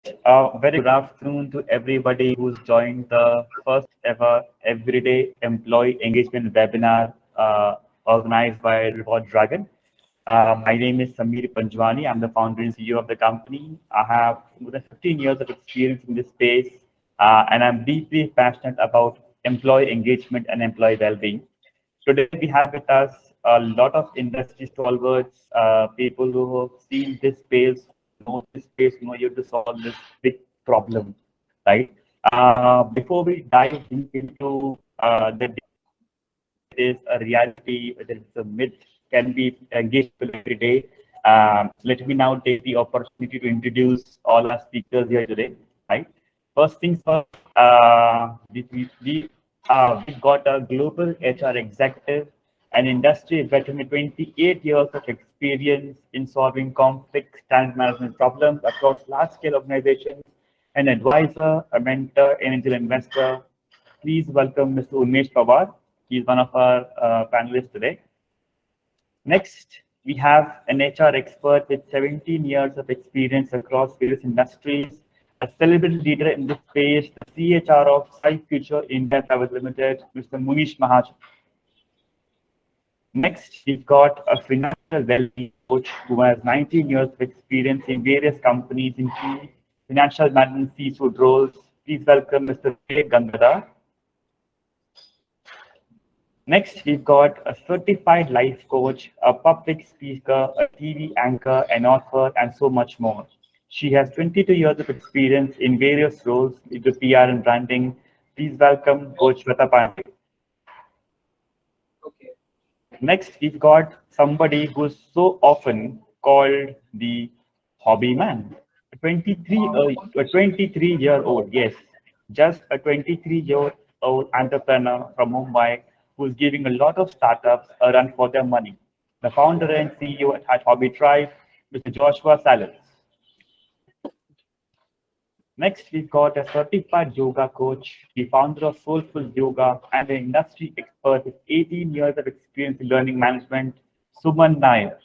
Very good afternoon to everybody who's joined the first ever Everyday Employee Engagement webinar organized by Reward Dragon. My name is Samir Panjwani. I'm the founder and CEO of the company. I have more than 15 years of experience in this space, and I'm deeply passionate about employee engagement and employee well-being. Today, we have with us a lot of industry stalwarts, people who have seen this space, know this space, know you to solve this big problem, right? Before we dive deep into the is a reality, whether it's a myth, can be engaged with every day. Let me now take the opportunity to introduce all our speakers here today. Right. First things first, we've got a global HR executive, an industry veteran with 28 years of experience in solving complex talent management problems across large-scale organizations, an advisor, a mentor, an angel investor. Please welcome Mr. Unmesh Pawar. He's one of our panelists today. Next, we have an HR expert with 17 years of experience across various industries, a celebrated leader in this space, the CHR of Sai Future India Private Limited, Mr. Munish Mahajan. Next, we've got a financial well-being coach who has 19 years of experience in various companies, including financial management C-suite roles. Please welcome Mr. Vivek Gangadhar. Next, we've got a certified life coach, a public speaker, a TV anchor, an author, and so much more. She has 22 years of experience in various roles into PR and branding. Please welcome Coach Shweta Pandey. Next, we've got somebody who's so often called the hobby man. A 23-year-old, yes, just a 23-year-old entrepreneur from Mumbai who's giving a lot of startups a run for their money. The founder and CEO at Hobby Tribe, Mr. Joshua Salas. Next, we've got a certified yoga coach, the founder of Soulful Yoga, and an industry expert with 18 years of experience in learning management, Suman Nair.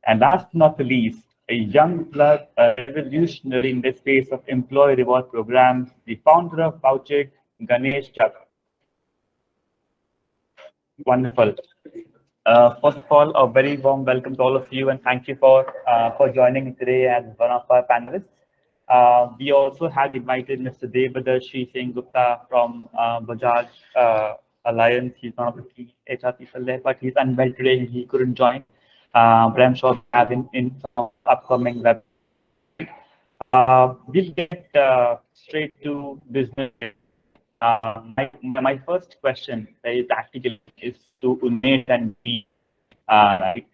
And last but not the least, a young blood, a revolutionary in the space of employee reward programs, the founder of Vouchit, Ganesh Chak. Wonderful. First of all, a very warm welcome to all of you, and thank you for joining me today as one of our panelists. We also have invited Mr. Devadarshi Singh Gupta from Bajaj Alliance. He's one of the key HR people there, but he's unwell today and he couldn't join. But I'm sure we have him in some upcoming web. We'll get straight to business. My first question is actually to Unmesh and me. Right.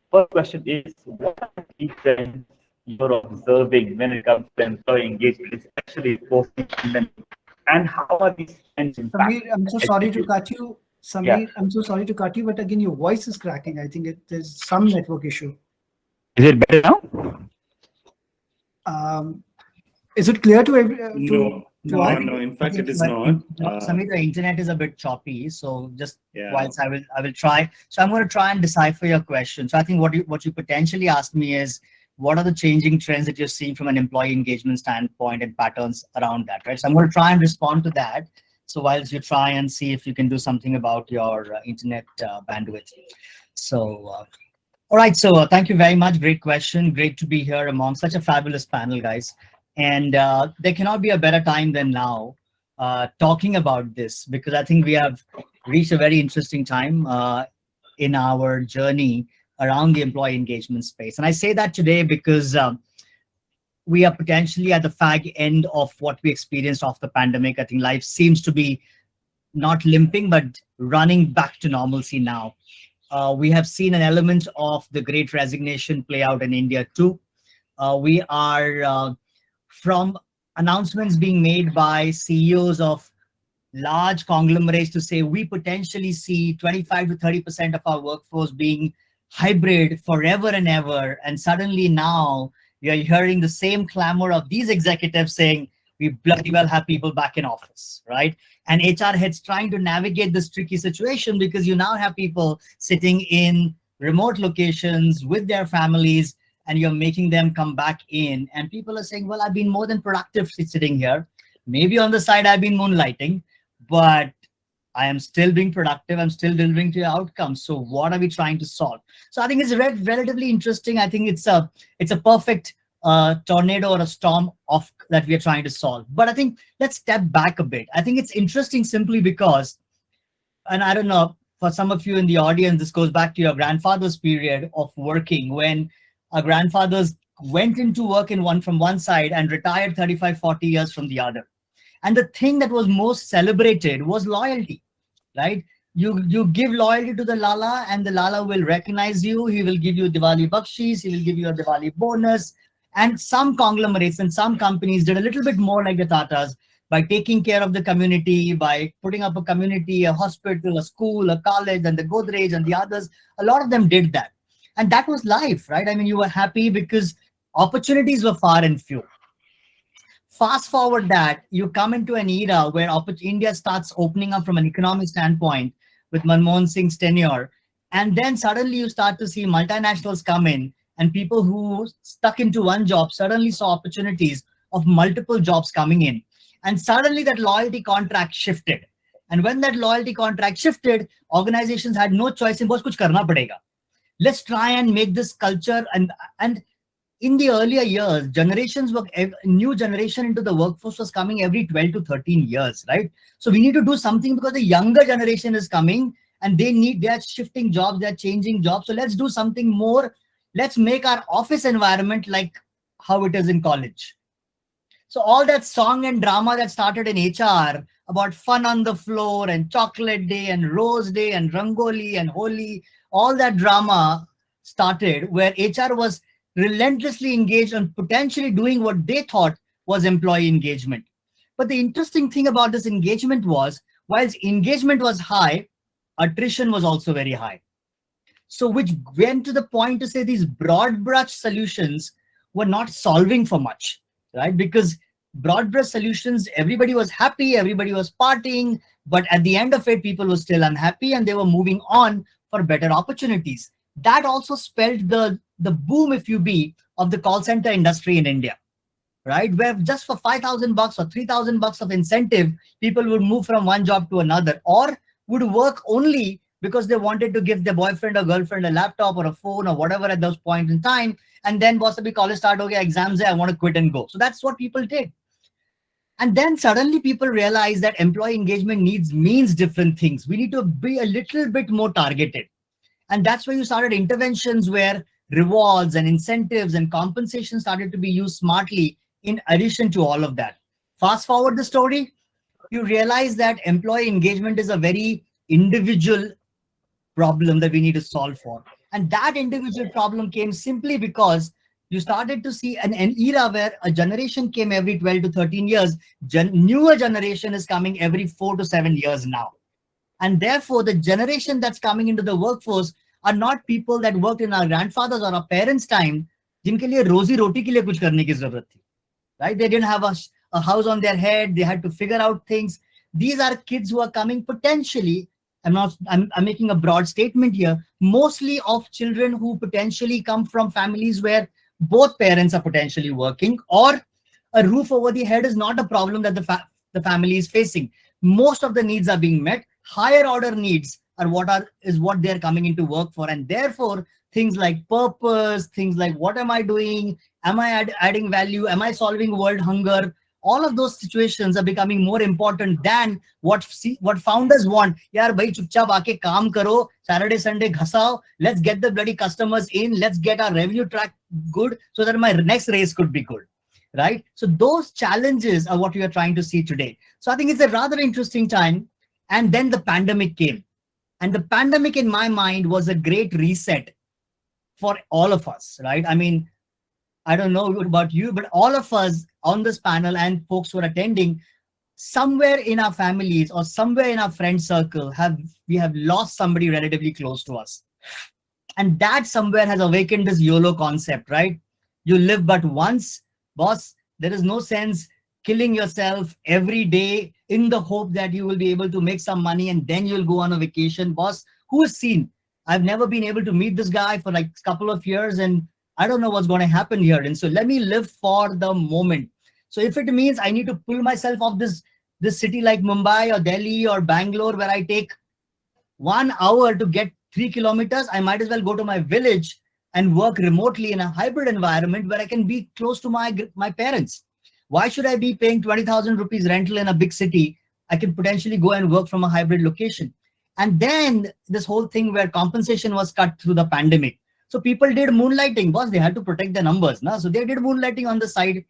First question is, what are the key trends you're observing when it comes to employee engagement, especially post-pandemic, and how are these trends impacting? Samir, I'm so sorry to cut you. Samir, yeah. I'm so sorry to cut you, but again, your voice is cracking. I think there's some network issue. Is it better now? Is it clear to everyone? No. In fact, it is not. Samir, the internet is a bit choppy, so just whilst I will try. So I'm going to try and decipher your question. So I think what you potentially asked me is, what are the changing trends that you're seeing from an employee engagement standpoint and patterns around that, right? So I'm going to try and respond to that. So whilst you try and see if you can do something about your internet bandwidth. So, all right. So thank you very much. Great question. Great to be here among such a fabulous panel, guys. And there cannot be a better time than now talking about this, because I think we have reached a very interesting time in our journey around the employee engagement space. And I say that today because we are potentially at the fag end of what we experienced after the pandemic. I think life seems to be not limping, but running back to normalcy now. We have seen an element of the great resignation play out in India too. We are from announcements being made by CEOs of large conglomerates to say we potentially see 25 to 30% of our workforce being hybrid forever and ever. And suddenly now we are hearing the same clamor of these executives saying we bloody well have people back in office, right? And HR heads trying to navigate this tricky situation because you now have people sitting in remote locations with their families, and you're making them come back in, and people are saying, well, I've been more than productive sitting here. Maybe on the side I've been moonlighting, but I am still being productive. I'm still delivering to your outcomes. So what are we trying to solve? So I think it's relatively interesting. I think it's a perfect tornado or a storm of that we are trying to solve. But I think let's step back a bit. I think it's interesting simply because, and I don't know, for some of you in the audience, this goes back to your grandfather's period of working, when our grandfathers went into work from one side and retired 35, 40 years from the other. And the thing that was most celebrated was loyalty, right? You give loyalty to the Lala, and the Lala will recognize you. He will give you Diwali Bakshis. He will give you a Diwali bonus. And some conglomerates and some companies did a little bit more like the Tatas by taking care of the community, by putting up a community, a hospital, a school, a college, and the Godrej and the others. A lot of them did that. And that was life, right? I mean, you were happy because opportunities were far and few. Fast forward that, you come into an era where India starts opening up from an economic standpoint with Manmohan Singh's tenure. And then suddenly you start to see multinationals come in, and people who stuck into one job suddenly saw opportunities of multiple jobs coming in. And suddenly that loyalty contract shifted. And when that loyalty contract shifted, organizations had no choice in boss kuch karna padega. Let's try and make this culture. And in the earlier years, new generation into the workforce was coming every 12 to 13 years, right? So we need to do something because the younger generation is coming and they are shifting jobs, they're changing jobs. So let's do something more. Let's make our office environment like how it is in college. So all that song and drama that started in HR about fun on the floor and chocolate day and rose day and Rangoli and Holi, all that drama started where HR was relentlessly engaged on potentially doing what they thought was employee engagement. But the interesting thing about this engagement was, whilst engagement was high, attrition was also very high. So which went to the point to say these broad brush solutions were not solving for much, right? Because broad brush solutions, everybody was happy, everybody was partying, but at the end of it, people were still unhappy and they were moving on for better opportunities. That also spelled the boom, if you be, of the call center industry in India, right? Where just for $5,000 or $3,000 of incentive, people would move from one job to another, or would work only because they wanted to give their boyfriend or girlfriend a laptop or a phone or whatever at those points in time. And then possibly college start, okay, exams, I want to quit and go. So that's what people did. And then suddenly people realize that employee engagement means different things. We need to be a little bit more targeted. And that's where you started interventions where rewards and incentives and compensation started to be used smartly in addition to all of that. Fast forward the story, you realize that employee engagement is a very individual problem that we need to solve for. And that individual problem came simply because you started to see an era where a generation came every 12 to 13 years. Newer generation is coming every 4 to 7 years now. And therefore, the generation that's coming into the workforce are not people that worked in our grandfathers or our parents' time, जिनके लिए रोजी रोटी के लिए कुछ करने की जरूरत थी, right? They didn't have a house on their head. They had to figure out things. These are kids who are coming potentially, I'm making a broad statement here, mostly of children who potentially come from families where both parents are potentially working, or a roof over the head is not a problem that the family is facing. Most of the needs are being met. Higher order needs are what they're coming into work for. And therefore, things like purpose, things like what am I doing? Am I adding value? Am I solving world hunger? All of those situations are becoming more important than what founders want. Yaar bhai chupchap aake kaam karo, Saturday, Sunday ghasao, let's get the bloody customers in, let's get our revenue track good so that my next race could be good, right? So those challenges are what we are trying to see today. So I think it's a rather interesting time. And then the pandemic came. And the pandemic, in my mind, was a great reset for all of us, right? I mean, I don't know about you, but all of us on this panel and folks who are attending, somewhere in our families or somewhere in our friend circle, we have lost somebody relatively close to us. And that somewhere has awakened this YOLO concept, right? You live but once, boss. There is no sense killing yourself every day in the hope that you will be able to make some money and then you'll go on a vacation. Boss, who has seen? I've never been able to meet this guy for like a couple of years, and I don't know what's going to happen here. And so let me live for the moment. So if it means I need to pull myself off this city like Mumbai or Delhi or Bangalore, where I take 1 hour to get 3 kilometers, I might as well go to my village and work remotely in a hybrid environment where I can be close to my parents. Why should I be paying 20,000 rupees rental in a big city? I can potentially go and work from a hybrid location. And then this whole thing where compensation was cut through the pandemic. So people did moonlighting, boss. They had to protect their numbers. No? So they did moonlighting on the side.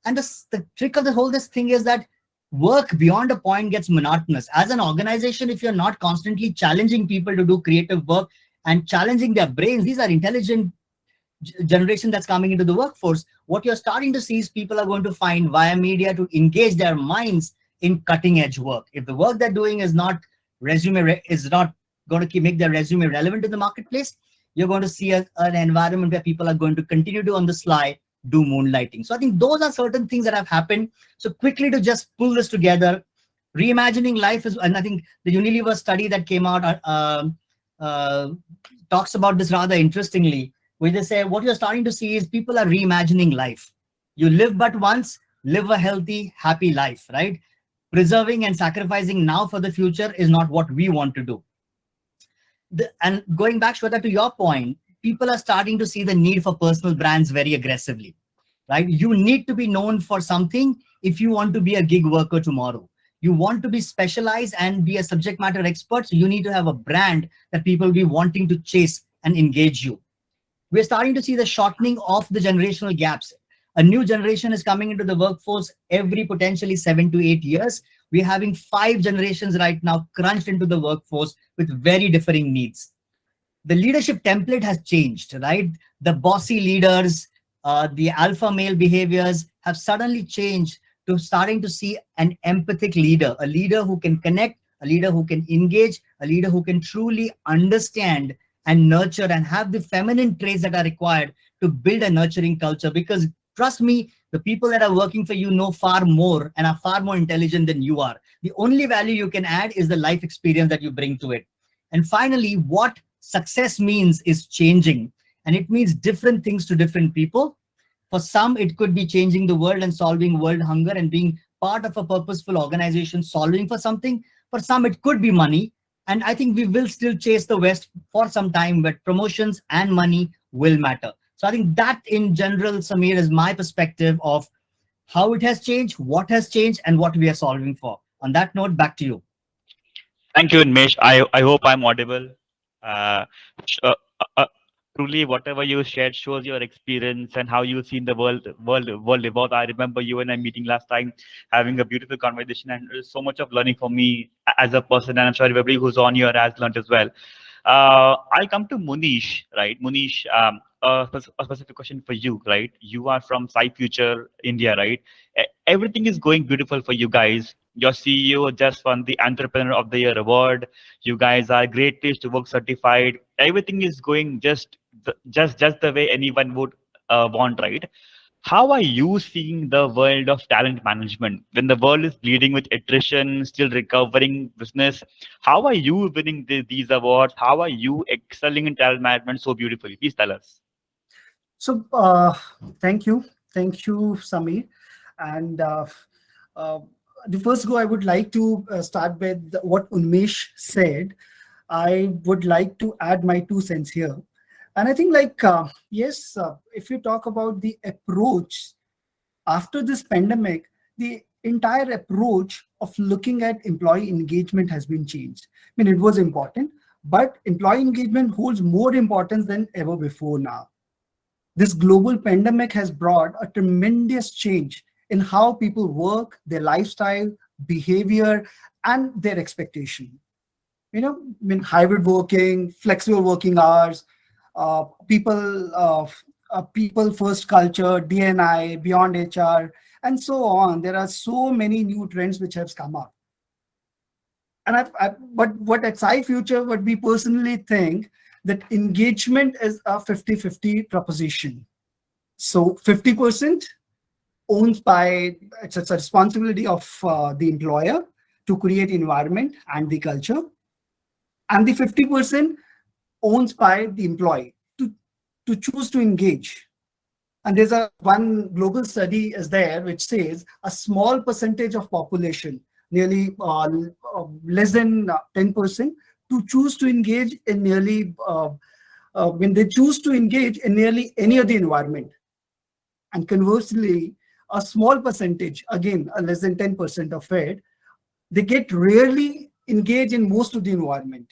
And the trick of this thing is that work beyond a point gets monotonous. As an organization, if you're not constantly challenging people to do creative work and challenging their brains, these are intelligent generation that's coming into the workforce. What you're starting to see is people are going to find via media to engage their minds in cutting edge work. If the work they're doing is not going to make their resume relevant in the marketplace, you're going to see an environment where people are going to continue to on the sly do moonlighting. So I think those are certain things that have happened. So quickly to just pull this together, reimagining life is, and I think the Unilever study that came out talks about this rather interestingly, where they say what you're starting to see is people are reimagining life. You live but once, live a healthy, happy life, right? Preserving and sacrificing now for the future is not what we want to do. And going back, Shweta, to your point, people are starting to see the need for personal brands very aggressively, right? You need to be known for something if you want to be a gig worker tomorrow. You want to be specialized and be a subject matter expert, so you need to have a brand that people will be wanting to chase and engage you. We're starting to see the shortening of the generational gaps. A new generation is coming into the workforce every potentially 7 to 8 years. We're having 5 generations right now crunched into the workforce with very differing needs. The leadership template has changed, right? The bossy leaders, the alpha male behaviors have suddenly changed to starting to see an empathic leader, a leader who can connect, a leader who can engage, a leader who can truly understand and nurture and have the feminine traits that are required to build a nurturing culture. Because trust me, the people that are working for you know far more and are far more intelligent than you are. The only value you can add is the life experience that you bring to it. And finally, what success means is changing, and it means different things to different people. For some, it could be changing the world and solving world hunger and being part of a purposeful organization solving for something. For some, it could be money. And I think we will still chase the West for some time, but promotions and money will matter. So I think that in general, Samir, is my perspective of how it has changed, what has changed, and what we are solving for. On that note, back to you. Thank you, Unmesh. I hope I'm audible. Uh, sh- uh, uh, Truly, whatever you shared shows your experience and how you've seen the world evolve. I remember you and I meeting last time, having a beautiful conversation, and there's so much of learning for me as a person, and I'm sure everybody who's on here has learned as well. I'll come to Munish, right? Munish, a specific question for you, right? You are from Sci Future India, right? Everything is going beautiful for you guys. Your CEO just won the Entrepreneur of the Year award. You guys are Great Place to Work certified. Everything is going just the way anyone would want, right? How are you seeing the world of talent management when the world is bleeding with attrition, still recovering business? How are you winning these awards? How are you excelling in talent management so beautifully? Please tell us. So thank you, Samir. And the first go, I would like to start with what Unmesh said. I would like to add my 2 cents here. And I think, like, yes, if you talk about the approach after this pandemic, the entire approach of looking at employee engagement has been changed. I mean, it was important, but employee engagement holds more importance than ever before now. This global pandemic has brought a tremendous change in how people work, their lifestyle, behavior, and their expectation. I mean, hybrid working, flexible working hours, people first culture, D&I, beyond HR, and so on. There are so many new trends which have come up. And but what at Sci Future, what we personally think, that engagement is a 50-50 proposition. So 50% owns by, it's a responsibility of the employer to create environment and the culture, and the 50% owns by the employee to to choose to engage. And there's one global study is there which says a small percentage of population, nearly less than 10%, to choose to engage in nearly when they choose to engage in nearly any of the environment. And conversely, a small percentage, again, less than 10% of it, they get rarely engaged in most of the environment.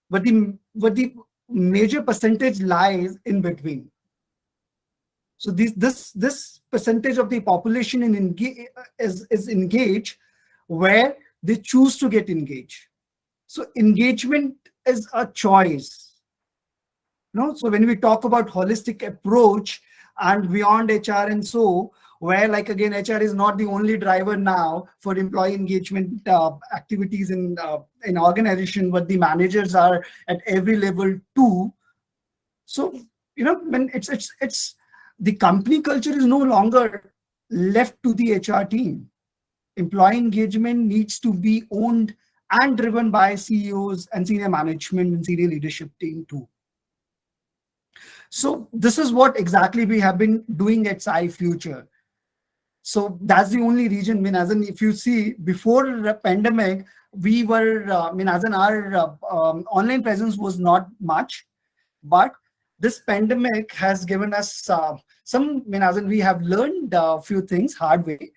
But the major percentage lies in between. So this percentage of the population is engaged where they choose to get engaged. So engagement is a choice. So when we talk about holistic approach and beyond HR and so, where like again HR is not the only driver now for employee engagement activities in organization, but the managers are at every level too. So when it's the company culture is no longer left to the HR team. Employee engagement needs to be owned and driven by CEOs and senior management and senior leadership team too. So this is what exactly we have been doing at Sai Future. So that's the only region. As in, if you see, before the pandemic, we were, as in our online presence was not much, but this pandemic has given us some, as in we have learned a few things hard way,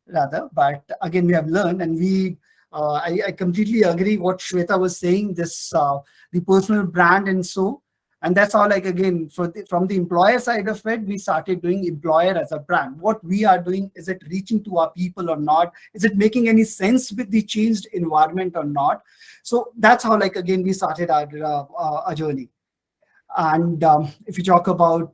rather, but again, we have learned, and I completely agree what Shweta was saying, this, the personal brand and so. And that's how, like, again, from the employer side of it, we started doing employer as a brand. What we are doing, is it reaching to our people or not? Is it making any sense with the changed environment or not? So that's how, like, again, we started our journey. And if you talk about,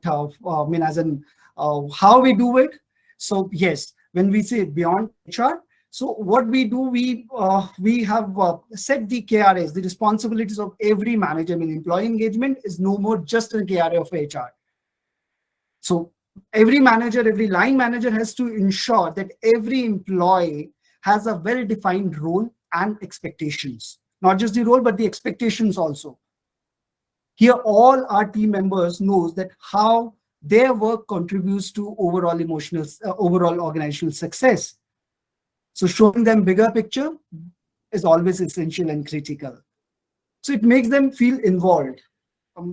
as in how we do it. So yes, when we say beyond HR, so what we do, we have set the KRAs, the responsibilities of every manager. Employee engagement is no more just a KRA of HR. So every manager, every line manager has to ensure that every employee has a well-defined role and expectations. Not just the role, but the expectations also. Here, all our team members knows that how their work contributes to overall overall organizational success. So showing them bigger picture is always essential and critical. So it makes them feel involved.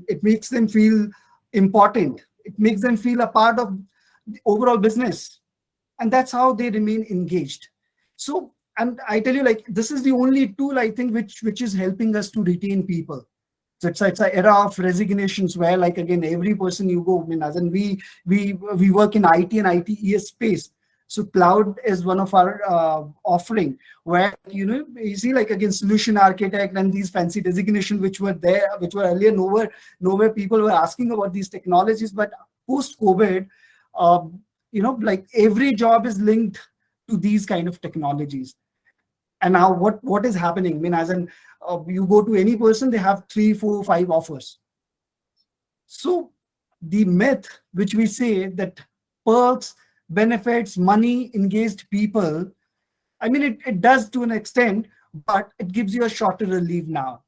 It makes them feel important. It makes them feel a part of the overall business. And that's how they remain engaged. So, and I tell you, like, this is the only tool, I think, which is helping us to retain people. So it's an era of resignations where, like, again, every person you go, as in we work in IT and ITES space. So cloud is one of our offering where, you see, like, again, solution architect and these fancy designations which were there, which were earlier nowhere people were asking about these technologies. But post-COVID, like, every job is linked to these kind of technologies. And now what is happening? As in, you go to any person, they have 3, 4, 5 offers. So the myth which we say that perks, benefits, money, engaged people, it does to an extent, but it gives you a shorter leave now.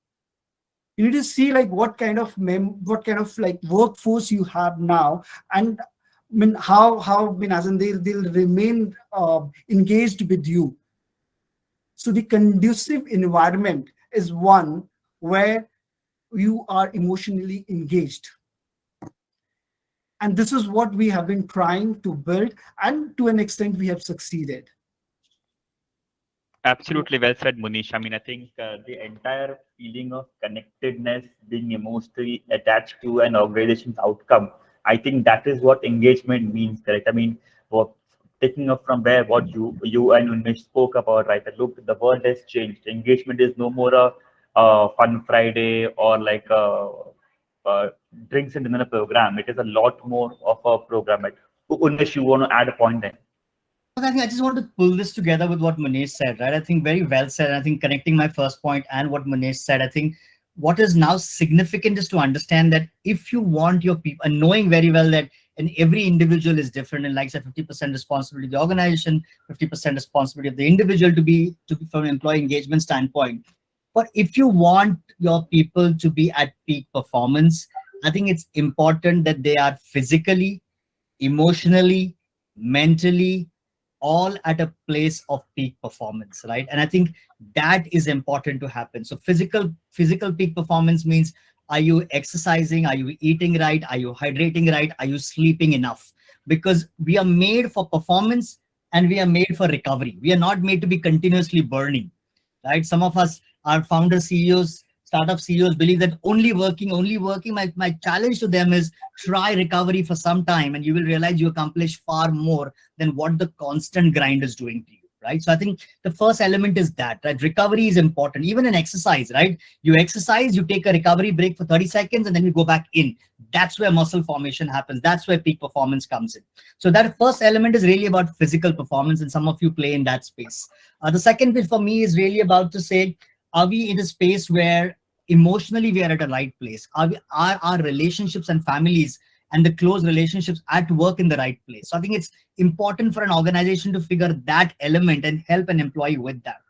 You need to see, like, what kind of like workforce you have now, and how as in they'll remain engaged with you. So the conducive environment is one where you are emotionally engaged. And this is what we have been trying to build, and to an extent we have succeeded. Absolutely well said, Munish. I think the entire feeling of connectedness, being emotionally attached to an organization's outcome, I think that is what engagement means, correct? Taking up from where what you and Unmesh spoke about, right? That look, the world has changed. Engagement is no more a fun Friday or like a drinks and dinner program. It is a lot more of a program. Unmesh, you want to add a point there? I think I just want to pull this together with what Manish said, right? I think very well said. And I think connecting my first point and what Manish said, I think what is now significant is to understand that if you want your people, and knowing very well that every individual is different, and like I said, 50% responsibility of the organization, 50% responsibility of the individual to be from an employee engagement standpoint. But if you want your people to be at peak performance, I think it's important that they are physically, emotionally, mentally, all at a place of peak performance, right? And I think that is important to happen. So physical peak performance means, are you exercising? Are you eating right? Are you hydrating right? Are you sleeping enough? Because we are made for performance and we are made for recovery. We are not made to be continuously burning, right? Some of us are founder CEOs, startup CEOs believe that only working, only working. My challenge to them is try recovery for some time and you will realize you accomplish far more than what the constant grind is doing to you, right? So I think the first element is that, right? Recovery is important, even in exercise, right? You exercise, you take a recovery break for 30 seconds and then you go back in. That's where muscle formation happens. That's where peak performance comes in. So that first element is really about physical performance, and some of you play in that space. The second bit for me is really about to say, are we in a space where emotionally we are at a right place? Are our relationships and families and the close relationships at work in the right place? So I think it's important for an organization to figure that element and help an employee with that.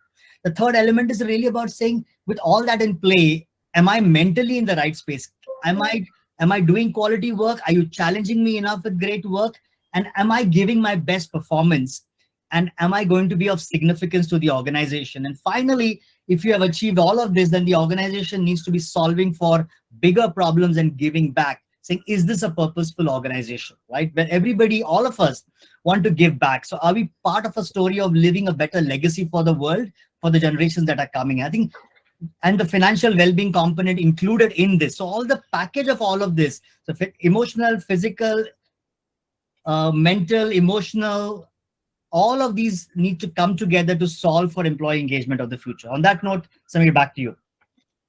The third element is really about saying, with all that in play, am I mentally in the right space? Am I doing quality work? Are you challenging me enough with great work? And am I giving my best performance? And am I going to be of significance to the organization? And finally, if you have achieved all of this, then the organization needs to be solving for bigger problems and giving back, saying, is this a purposeful organization, right? Where everybody, all of us want to give back. So are we part of a story of living a better legacy for the world, for the generations that are coming? I think, and the financial well-being component included in this. So all the package of all of this, so emotional, physical, mental, emotional, all of these need to come together to solve for employee engagement of the future. On that note, Samir, back to you.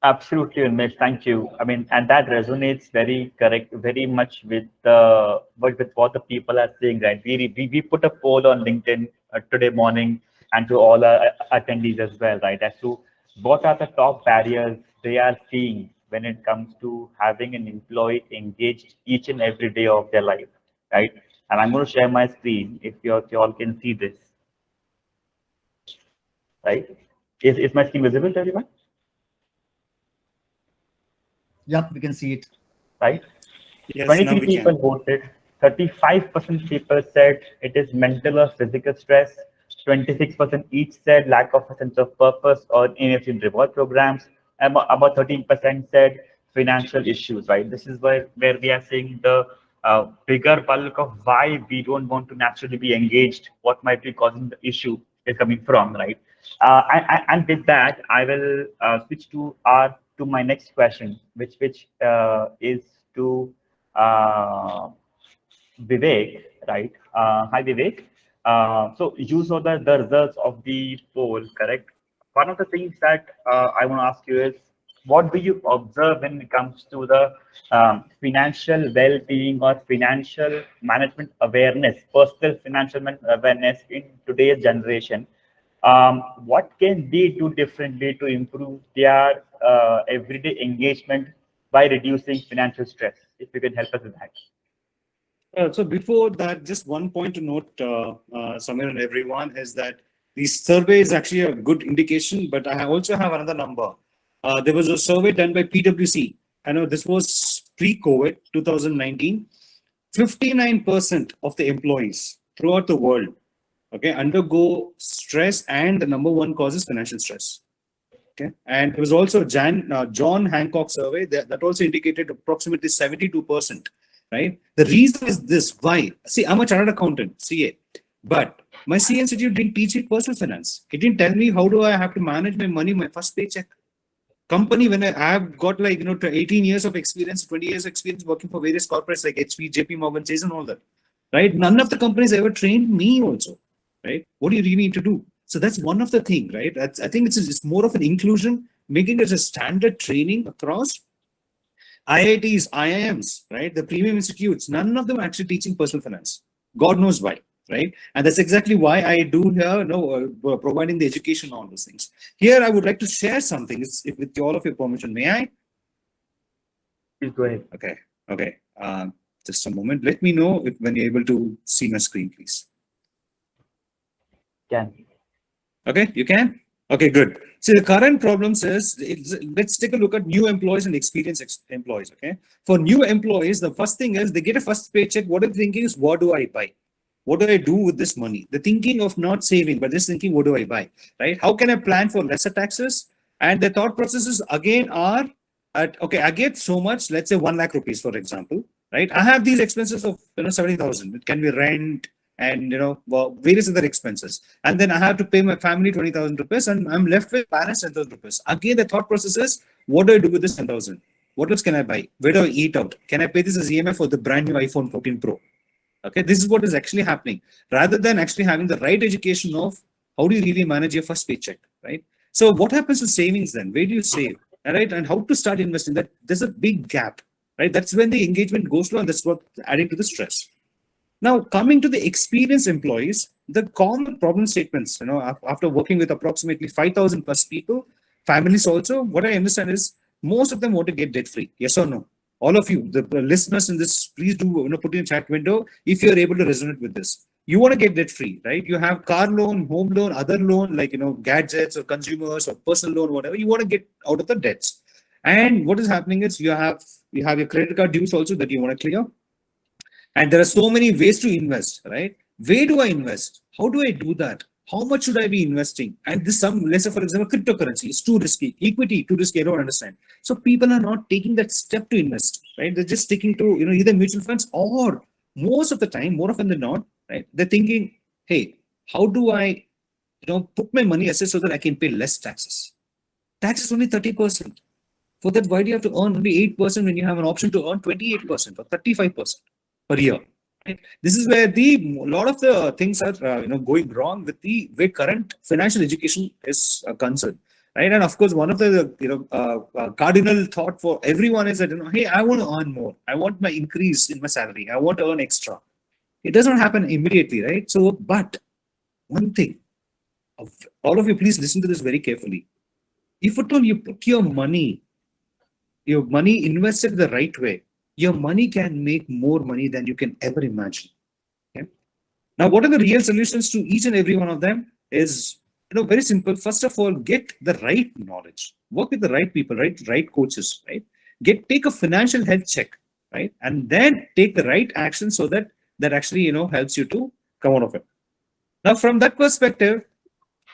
Absolutely, Unmesh. Thank you. I mean, and that resonates very correct, very much with what the people are saying, right? We put a poll on LinkedIn today morning, and to all our attendees as well, right? As to what are the top barriers they are seeing when it comes to having an employee engaged each and every day of their life, right? And I'm going to share my screen if you all can see this, right? Is my screen visible to everyone? Yep, we can see it. Right? Yes, 23 now we people can. voted. 35% people said it is mental or physical stress. 26% each said lack of a sense of purpose or inefficient in reward programs. About 13% said financial issues, right? This is where we are seeing the bigger bulk of why we don't want to naturally be engaged, what might be causing the issue is coming from, right? And with that, I will switch to my next question, which is to Vivek, right? Hi, Vivek. So you saw the results of the poll, correct? One of the things that I want to ask you is, what do you observe when it comes to the financial well-being or financial management awareness, personal financial awareness in today's generation? What can they do differently to improve their everyday engagement by reducing financial stress? If you can help us with that. So before that, just one point to note, Samir and everyone, is that the survey is actually a good indication, but I also have another number. There was a survey done by PwC. I know this was pre-COVID, 2019. 59% of the employees throughout the world, okay, undergo stress, and the number one cause is financial stress. Okay, and there was also John Hancock survey that also indicated approximately 72%. Right. The reason is this. Why? See, I'm a chartered accountant, CA, but my CA institute didn't teach me personal finance. It didn't tell me how do I have to manage my money, my first paycheck. Company, when I've got 18 years of experience, 20 years of experience working for various corporates like HP, JP Morgan Chase and all that. Right. None of the companies ever trained me also. Right. What do you really need to do? So that's one of the things, right? I think it's more of an inclusion, making it a standard training across IITs, IIMs, right? The premium institutes, none of them are actually teaching personal finance. God knows why, right? And that's exactly why I do here, providing the education on those things. Here, I would like to share something with all of your permission. May I? Please go ahead. Okay. Just a moment. Let me know when you're able to see my screen, please. Can. Okay, you can? Okay, good. See, the current problems is, let's take a look at new employees and experienced employees. Okay, for new employees, the first thing is they get a first paycheck. What they're thinking is, what do I buy? What do I do with this money? The thinking of not saving, but just thinking, what do I buy? Right? How can I plan for lesser taxes? And the thought processes again are at, okay, I get so much, let's say 1 lakh rupees, for example, right? I have these expenses of 70,000. It can be rent and various other expenses. And then I have to pay my family 20,000 rupees, and I'm left with balance 10,000 rupees. Again, the thought process is, what do I do with this 10,000? What else can I buy? Where do I eat out? Can I pay this as EMI for the brand new iPhone 14 Pro? Okay, this is what is actually happening, rather than actually having the right education of how do you really manage your first paycheck, right? So what happens with savings then? Where do you save, right? And how to start investing? That there's a big gap, right? That's when the engagement goes low, and that's what adding to the stress. Now, coming to the experienced employees, the common problem statements, after working with approximately 5,000 plus people, families also, what I understand is most of them want to get debt free. Yes or no? All of you, the listeners in this, please do put in a chat window if you're able to resonate with this. You want to get debt free, right? You have car loan, home loan, other loan, like gadgets or consumers or personal loan, whatever. You want to get out of the debts. And what is happening is you have your credit card dues also that you want to clear. And there are so many ways to invest, right? Where do I invest? How do I do that? How much should I be investing? And this let's say, for example, cryptocurrency is too risky. Equity, too risky. I don't understand. So people are not taking that step to invest, right? They're just sticking to, either mutual funds, or most of the time, more often than not, right? They're thinking, hey, how do I, put my money aside so that I can pay less taxes? Tax is only 30%. For that, why do you have to earn only 8% when you have an option to earn 28% or 35% per year? Right? This is where a lot of the things are going wrong with the way current financial education is concerned, right? And of course, one of the cardinal thought for everyone is that hey, I want to earn more. I want my increase in my salary. I want to earn extra. It doesn't happen immediately, right? So, but one thing, all of you, please listen to this very carefully. If at all you put your money invested the right way, your money can make more money than you can ever imagine. Okay? Now, what are the real solutions to each and every one of them is, very simple. First of all, get the right knowledge, work with the right people, right coaches, right? Take a financial health check, right? And then take the right action so that actually, helps you to come out of it. Now, from that perspective,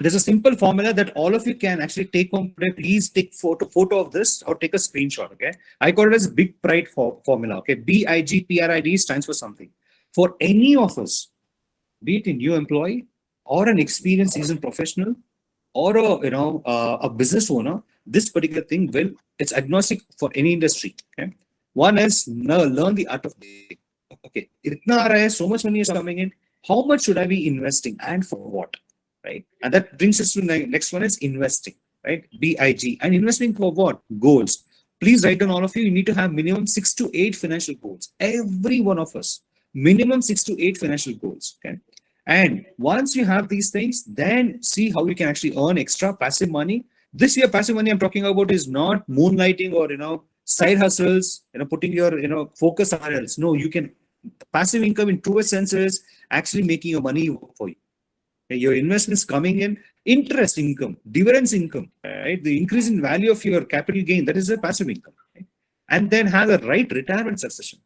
there's a simple formula that all of you can actually take home today. Please take photo of this or take a screenshot. Okay, I call it as Big Pride formula. Okay, BIGPRID stands for something. For any of us, be it a new employee or an experienced seasoned professional or a business owner, this particular thing it's agnostic for any industry. Okay, one is learn the art of saving. Okay, so much money is coming in. How much should I be investing and for what? Right, and that brings us to the next one is investing, right? BIG. And investing for what? Goals. Please write down, all of you. You need to have minimum 6 to 8 financial goals. Every one of us, minimum 6 to 8 financial goals. Okay, and once you have these things, then see how you can actually earn extra passive money. This year, passive money I'm talking about is not moonlighting or side hustles. Putting your focus somewhere else. No, you can passive income in truest sense is actually making your money work for you. Your investments coming in, interest income, dividends income, right? The increase in value of your capital gain, that is a passive income. Right? And then have a right retirement succession.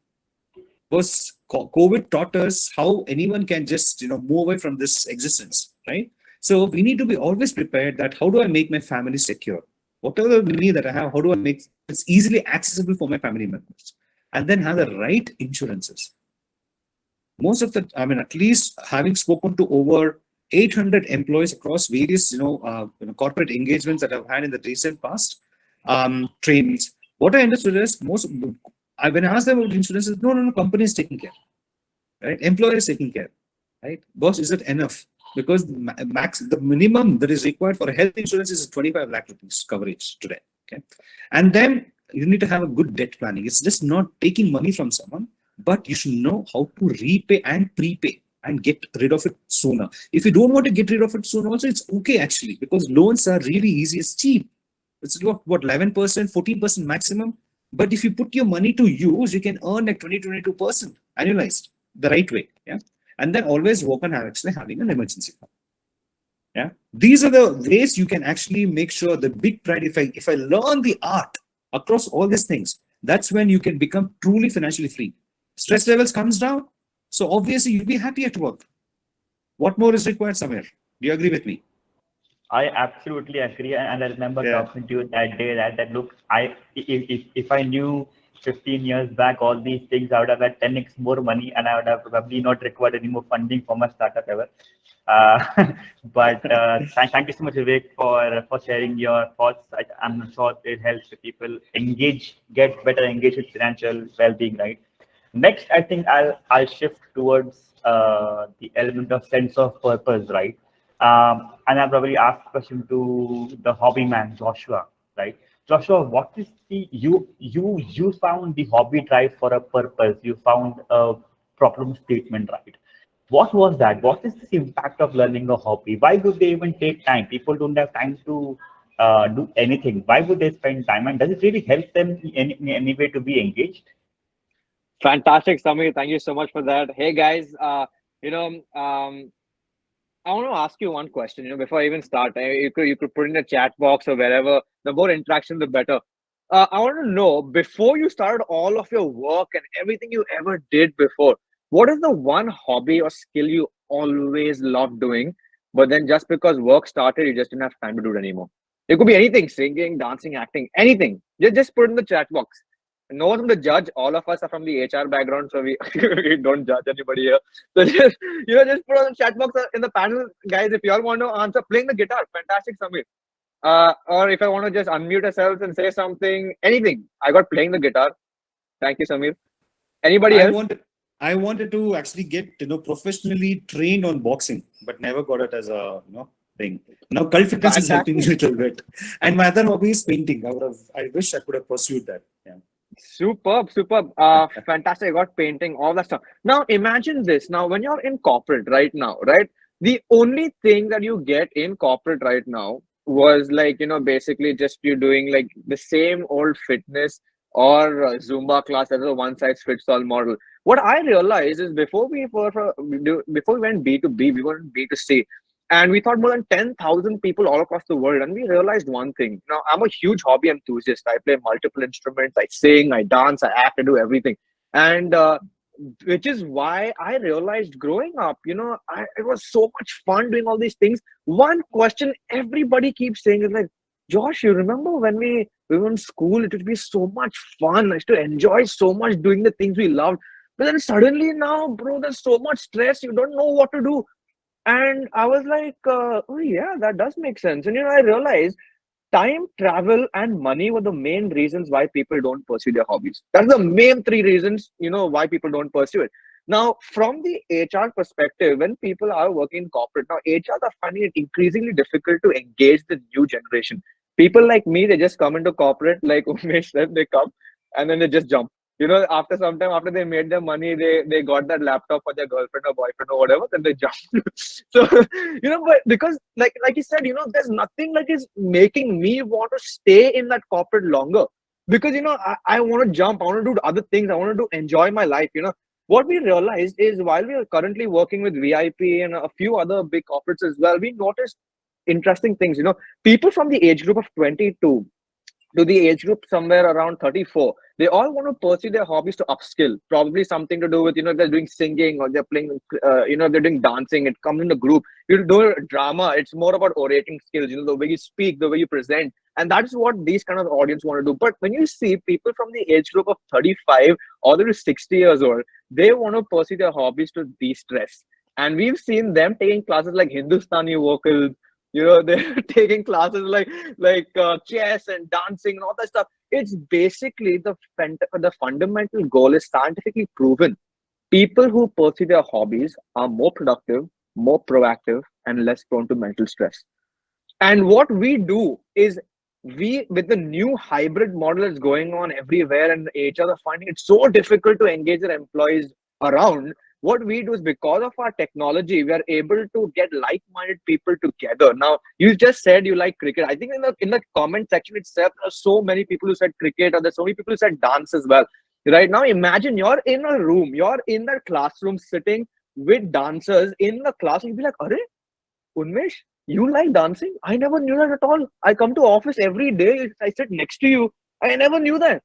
Because COVID taught us how anyone can just move away from this existence, right? So we need to be always prepared that how do I make my family secure? Whatever money that I have, how do I make it easily accessible for my family members? And then have the right insurances. Most of the, at least having spoken to over 800 employees across various, corporate engagements that I've had in the recent past, trainings. What I understood is when I asked them about insurances, no, company is taking care, right? Employer is taking care, right? Boss, is it enough? Because the minimum that is required for a health insurance is 25 lakh rupees coverage today. Okay, and then you need to have a good debt planning. It's just not taking money from someone, but you should know how to repay and prepay and get rid of it sooner. If you don't want to get rid of it sooner, also it's okay actually, because loans are really easy. It's cheap. It's what 11%, 14% maximum. But if you put your money to use, you can earn like 22% annualized the right way. Yeah, and then always work on actually having an emergency fund. Yeah, these are the ways you can actually make sure the big pride. If I learn the art across all these things, that's when you can become truly financially free. Stress levels comes down, so obviously you'll be happy at work. What more is required, Samir? Do you agree with me? I absolutely agree, and I remember Yeah. talking to you that day that look, if I knew 15 years back all these things, I would have had 10x more money, and I would have probably not required any more funding for my startup ever. But thank you so much, Vivek, for sharing your thoughts. I'm sure it helps the people engage, get better engaged with financial well-being, right? Next, I think I'll shift towards the element of sense of purpose, right? And I'll probably ask a question to the hobby man, Joshua, right? Joshua, what is you found the hobby drive for a purpose? You found a problem statement, right? What was that? What is the impact of learning a hobby? Why would they even take time? People don't have time to do anything. Why would they spend time? And does it really help them in any way to be engaged? Fantastic, Samir. Thank you so much for that. Hey guys, I want to ask you one question. Before I even start, you could put in the chat box or wherever. The more interaction, the better. I want to know, before you started all of your work and everything you ever did before, what is the one hobby or skill you always loved doing, but then just because work started, you just didn't have time to do it anymore? It could be anything: singing, dancing, acting, anything. Just put it in the chat box. No one's going to judge. All of us are from the HR background, so we, we don't judge anybody here. So just put on the chat box in the panel, guys. If you all want to answer, playing the guitar, fantastic, Samir. Or if I want to just unmute yourselves and say something, anything. I got playing the guitar. Thank you, Samir. Anybody I else? wanted I wanted to actually get professionally trained on boxing, but never got it as a thing. Now cult fitness is helping me a little bit, and my other hobby is painting. I wish I could have pursued that. Yeah. Superb, superb. Fantastic. I got painting, all that stuff. Now imagine this. Now, when you're in corporate right now, right? The only thing that you get in corporate right now was like, basically just you doing like the same old fitness or Zumba class as a one size fits all model. What I realized is before we went B2B, we went B2C. And we thought more than 10,000 people all across the world. And we realized one thing. Now, I'm a huge hobby enthusiast. I play multiple instruments. I sing, I dance, I act, I do everything. And which is why I realized growing up, it was so much fun doing all these things. One question everybody keeps saying is like, Josh, you remember when we were in school, it would be so much fun. I used to enjoy so much doing the things we loved. But then suddenly now, bro, there's so much stress. You don't know what to do. And I was like, oh, yeah, that does make sense. And, I realized time, travel, and money were the main reasons why people don't pursue their hobbies. That's the main three reasons, why people don't pursue it. Now, from the HR perspective, when people are working in corporate, now HRs are finding it increasingly difficult to engage the new generation. People like me, they just come into corporate, like Umesh said, they come and then they just jump. After some time, after they made their money, they got that laptop for their girlfriend or boyfriend or whatever, then they jump. So, but because like you said, there's nothing like is making me want to stay in that corporate longer. Because I want to jump, I want to do other things, I want to enjoy my life. What we realized is while we are currently working with VIP and a few other big corporates as well, we noticed interesting things. People from the age group of 22 to the age group somewhere around 34, they all want to pursue their hobbies to upskill, probably something to do with if they're doing singing or they're playing if they're doing dancing, it comes in a group. You do drama, it's more about orating skills, the way you speak, the way you present, and that's what these kind of audience want to do. But when you see people from the age group of 35 all the way to 60 years old, they want to pursue their hobbies to de-stress, and we've seen them taking classes like Hindustani vocals. They're taking classes like chess and dancing and all that stuff. It's basically the fundamental goal is scientifically proven. People who pursue their hobbies are more productive, more proactive, and less prone to mental stress. And what we do is with the new hybrid model that's going on everywhere, and the HR are finding it so difficult to engage their employees around. What we do is, because of our technology, we are able to get like-minded people together. Now, you just said you like cricket. I think in the comment section itself, there are so many people who said cricket, or there's so many people who said dance as well. Right now, imagine you're in a room, you're in that classroom sitting with dancers in the class, and you'll be like, Arey, Unmesh, You like dancing? I never knew that at all. I come to office every day. I sit next to you. I never knew that.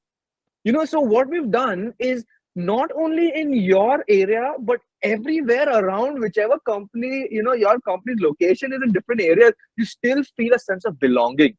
So what we've done is not only in your area, but everywhere around, whichever company, your company's location is in different areas, you still feel a sense of belonging.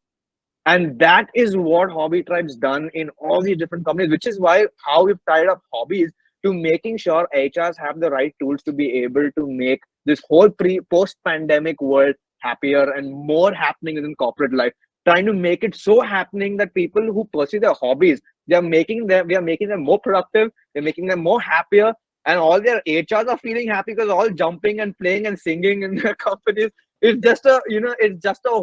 And that is what Hobby Tribe's done in all these different companies, which is why how we've tied up hobbies to making sure HRs have the right tools to be able to make this whole post-pandemic world happier and more happening in corporate life. Trying to make it so happening that people who pursue their hobbies, we are making them more productive, we're making them more happier, and all their HRs are feeling happy because all jumping and playing and singing in their companies. It's just a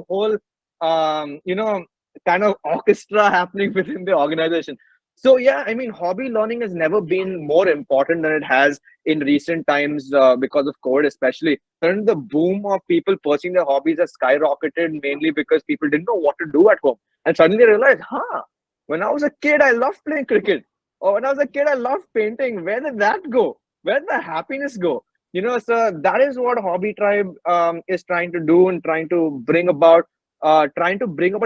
whole kind of orchestra happening within the organization. So yeah, I mean, hobby learning has never been more important than it has in recent times because of COVID, especially. And the boom of people pursuing their hobbies has skyrocketed mainly because people didn't know what to do at home, and suddenly they realized, when I was a kid, I loved playing cricket, or when I was a kid, I loved painting. Where did that go? Where did the happiness go? So that is what Hobby Tribe is trying to do and trying to bring about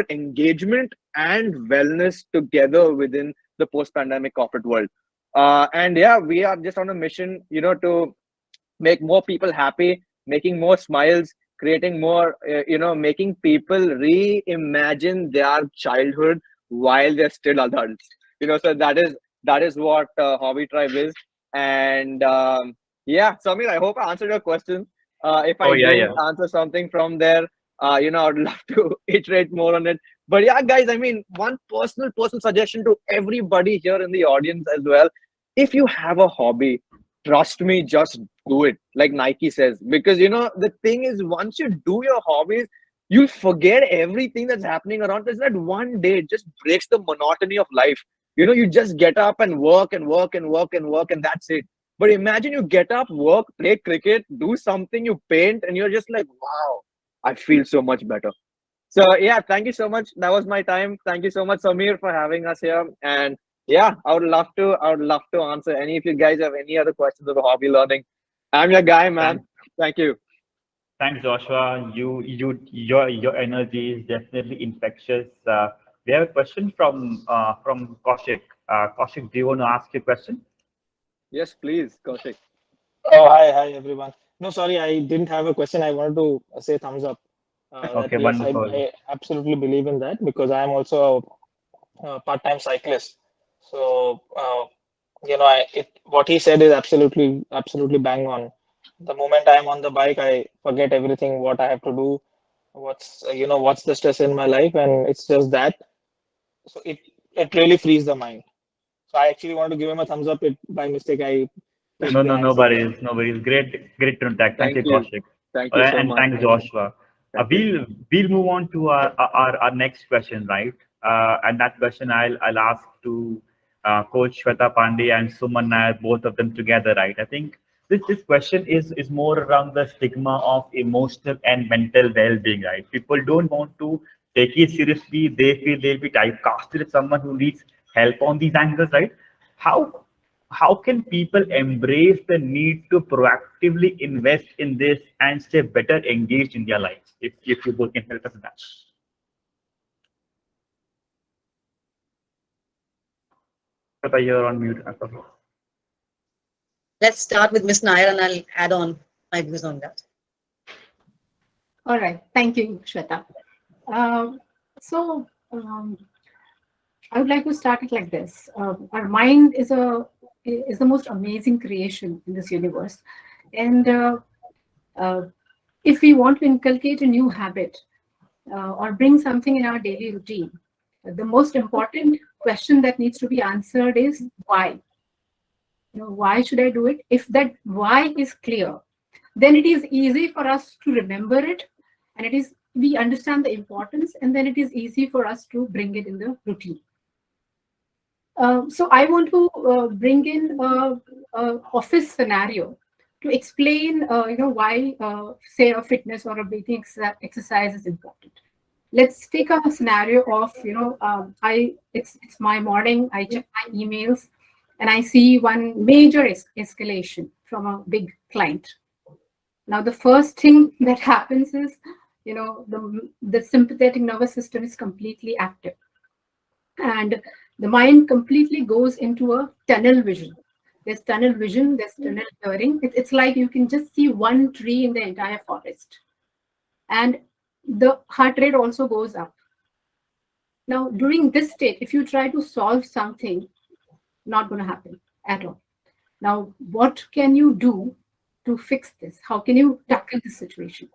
engagement and wellness together within the post-pandemic corporate world. And yeah, we are just on a mission, to make more people happy, making more smiles, creating more, making people reimagine their childhood while they're still adults. So that is what Hobby Tribe is. And yeah, Samir, I hope I answered your question. If I Oh yeah, didn't yeah. answer something from there, I'd love to iterate more on it. But yeah, guys, I mean, one personal suggestion to everybody here in the audience as well. If you have a hobby, trust me, just do it, like Nike says. Because the thing is, once you do your hobbies, you'll forget everything that's happening around. There's that one day, it just breaks the monotony of life. You just get up and work and work and work and work, and that's it. But imagine you get up, work, play cricket, do something, you paint, and you're just like, wow, I feel so much better. So yeah, thank you so much. That was my time. Thank you so much, Samir, for having us here. And yeah, I would love to answer any if you guys have any other questions about hobby learning. I'm your guy, man. Thanks, Thank you. thanks, Joshua. Your energy is definitely infectious. We have a question from Kaushik. Kaushik, do you want to ask your question? Yes, please, Kaushik. Oh, hi everyone. No, sorry, I didn't have a question. I wanted to say thumbs up. That Okay, yes, wonderful. I absolutely believe in that because I am also a part-time cyclist. So, what he said is absolutely bang on. The moment I am on the bike, I forget everything what I have to do, what's the stress in my life, and it's just that. So it really frees the mind. So I actually want to give him a thumbs up. It by mistake I No, clicked the no, hand symbol. nobody's, nobody's. Great contact. Thank Thank you, you. Kaushik. Thank you so And much. thanks, Joshua. Thank you. We'll move on to our next question, right? And that question I'll ask to Coach Shweta Pandey and Suman Nair, both of them together, right? I think this question is more around the stigma of emotional and mental well-being, right? People don't want to take it seriously. They feel they'll be typecasted as someone who needs help on these angles, right? How how can people embrace the need to proactively invest in this and stay better engaged in their lives? If you both can help us with that. But you're on mute. Let's start with Miss Nair and I'll add on my views on that. All right. Thank you, Shweta. So I would like to start it like this. Our mind is the most amazing creation in this universe. And if we want to inculcate a new habit or bring something in our daily routine, the most important question that needs to be answered is why. Why should I do it? If that why is clear, then it is easy for us to remember it, and we understand the importance, and then it is easy for us to bring it in the routine. So I want to bring in a office scenario to explain, why, say, a fitness or a breathing exercise is important. Let's take a scenario of, it's my morning, I check my emails, and I see one major escalation from a big client. Now, the first thing that happens is the sympathetic nervous system is completely active, and the mind completely goes into a tunnel vision. There's tunnel vision, there's tunnel hearing. It's like you can just see one tree in the entire forest. And the heart rate also goes up. Now, during this state, if you try to solve something, not going to happen at all. Now, what can you do to fix this? How can you tackle this situation?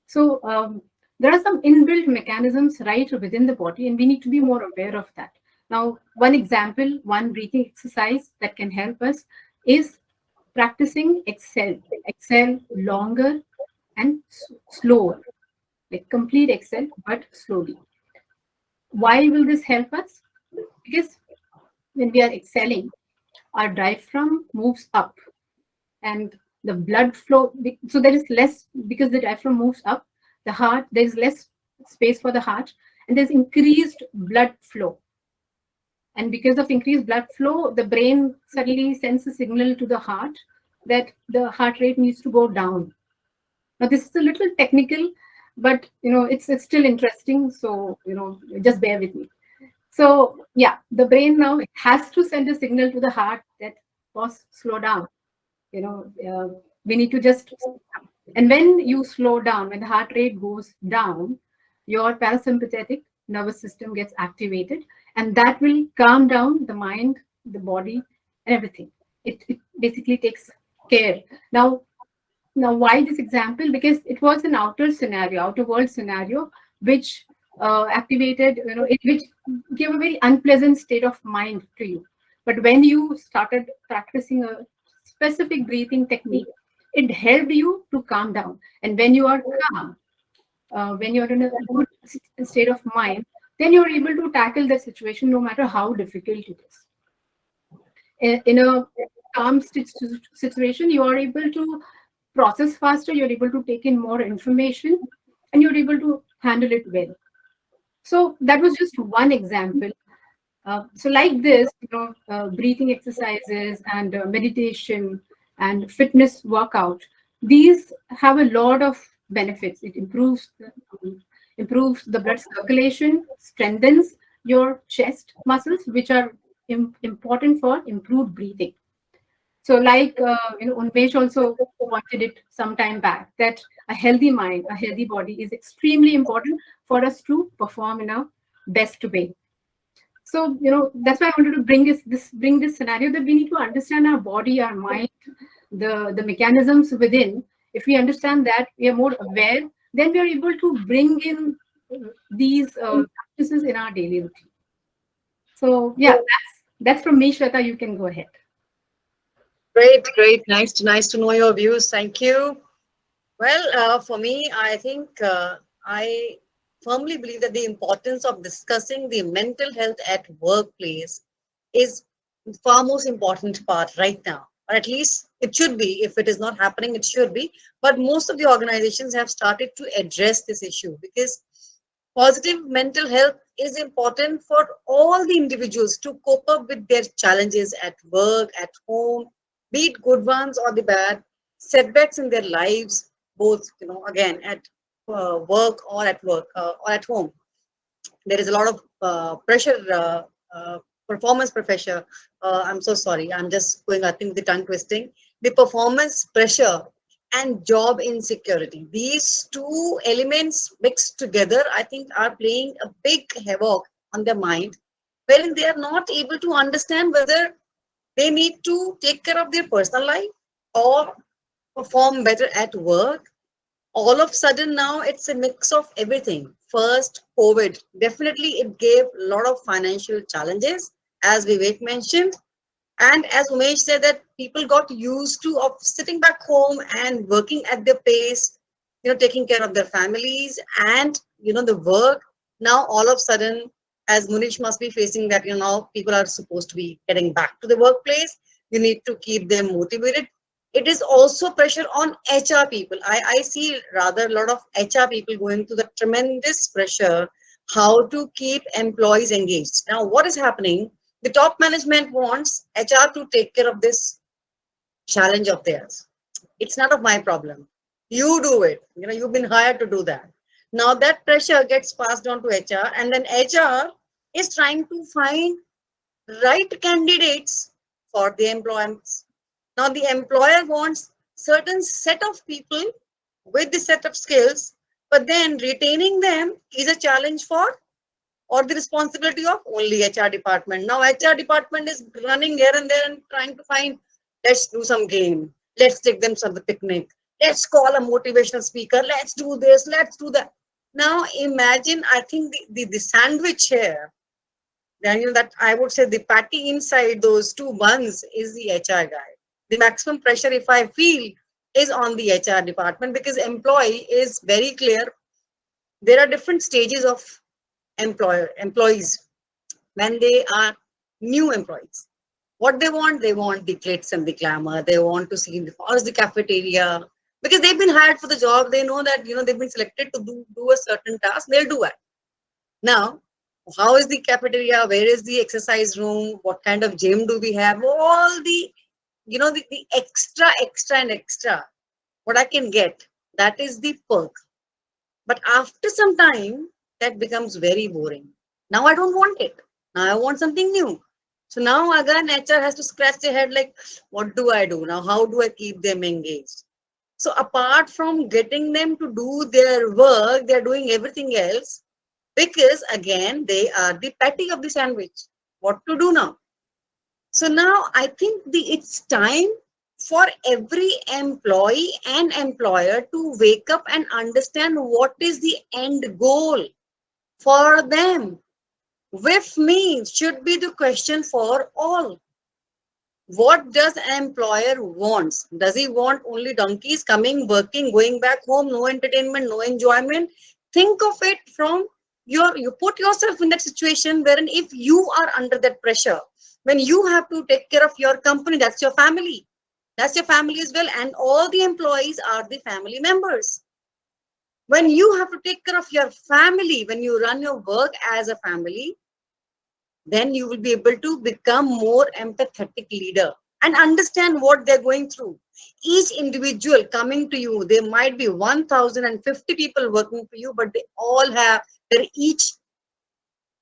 So there are some inbuilt mechanisms right within the body, and we need to be more aware of that. Now, one example, one breathing exercise that can help us is practicing exhale longer and slower, like complete exhale, but slowly. Why will this help us? Because when we are exhaling, our diaphragm moves up and the blood flow. So there is less, because the diaphragm moves up, the heart, there's less space for the heart, and there's increased blood flow. And because of increased blood flow, the brain suddenly sends a signal to the heart that the heart rate needs to go down. Now, this is a little technical, but it's still interesting. So just bear with me. So yeah, the brain now has to send a signal to the heart that pause, slow down. We need to just. And when you slow down, when the heart rate goes down, your parasympathetic nervous system gets activated, and that will calm down the mind, the body, and everything. It basically takes care. Now, why this example? Because it was an outer world scenario, which activated, which gave a very unpleasant state of mind to you. But when you started practicing a specific breathing technique, it helped you to calm down. And when you are calm, when you're in a good state of mind, then you're able to tackle the situation no matter how difficult it is. In a calm situation, you are able to process faster, you're able to take in more information, and you're able to handle it well. So that was just one example. So like this, breathing exercises and meditation and fitness workout, these have a lot of benefits. It improves the blood circulation, strengthens your chest muscles, which are important for improved breathing. So like, Unmesh also wanted it some time back, that a healthy mind, a healthy body is extremely important for us to perform in our best way. So, that's why I wanted to bring this scenario, that we need to understand our body, our mind, the mechanisms within. If we understand that, we are more aware, then we are able to bring in these practices in our daily routine. So yeah, that's from me, Shweta. You can go ahead. Great. Nice to know your views. Thank you. Well, for me, I think I firmly believe that the importance of discussing the mental health at workplace is far most important part right now, or at least it should be. If it is not happening, it should be. But most of the organizations have started to address this issue, because positive mental health is important for all the individuals to cope up with their challenges at work, at home, be it good ones or the bad, setbacks in their lives, both, again, at work or at home. There is a lot of pressure, performance pressure. I'm so sorry. I'm just going, I think, the tongue twisting. The performance pressure and job insecurity. These two elements mixed together, I think, are playing a big havoc on their mind, wherein they are not able to understand whether they need to take care of their personal life or perform better at work. All of a sudden now it's a mix of everything. First, COVID, definitely it gave a lot of financial challenges, as Vivek mentioned. And as Umesh said, that people got used to of sitting back home and working at their pace, taking care of their families and, the work. Now, all of a sudden, as Munish must be facing that, people are supposed to be getting back to the workplace. You need to keep them motivated. It is also pressure on HR people. I see rather a lot of HR people going through the tremendous pressure how to keep employees engaged. Now, what is happening? The top management wants HR to take care of this challenge of theirs. It's not of my problem. You do it. You've been hired to do that. Now that pressure gets passed on to HR, and then HR is trying to find right candidates for the employees. Now the employer wants certain set of people with the set of skills, but then retaining them is a challenge for or the responsibility of only HR department. Now HR department is running here and there and trying to find, let's do some game, let's take them to the picnic, let's call a motivational speaker, let's do this, let's do that. Now imagine, I think the sandwich here, then that I would say the patty inside those two buns is the HR guy. The maximum pressure, if I feel, is on the HR department, because employee is very clear. There are different stages of employees when they are new employees. What they want the glitz and the glamour. They want to see how's the cafeteria, because they've been hired for the job. They know that they've been selected to do a certain task. They'll do it. Now, how is the cafeteria? Where is the exercise room? What kind of gym do we have? All the the extra what I can get, that is the perk. But after some time, that becomes very boring. Now I don't want it. Now I want something new. So now again, HR has to scratch their head like, what do I do now? How do I keep them engaged? So apart from getting them to do their work, they're doing everything else, because again, they are the patty of the sandwich. What to do now? So now I think it's time for every employee and employer to wake up and understand what is the end goal for them. With me should be the question for all. What does an employer wants? Does he want only donkeys coming, working, going back home, no entertainment, no enjoyment? Think of it from you put yourself in that situation wherein if you are under that pressure, when you have to take care of your company, that's your family. That's your family as well. And all the employees are the family members. When you have to take care of your family, when you run your work as a family, then you will be able to become more empathetic leader and understand what they're going through. Each individual coming to you, there might be 1,050 people working for you, but they all have their each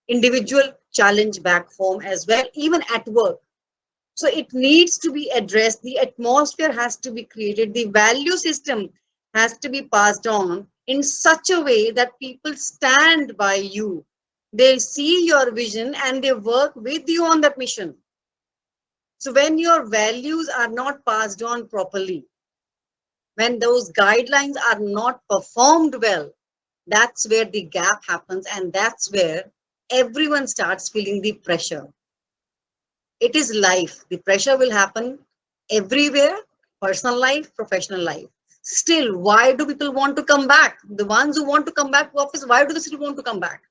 individual challenge back home as well, even at work. So it needs to be addressed. The atmosphere has to be created. The value system has to be passed on in such a way that people stand by you. They see your vision and they work with you on that mission. So when your values are not passed on properly, when those guidelines are not performed well, that's where the gap happens, and that's where everyone starts feeling the pressure. It is life. The pressure will happen everywhere, personal life, professional life. Still, why do people want to come back? The ones who want to come back to office, why do they still want to come back?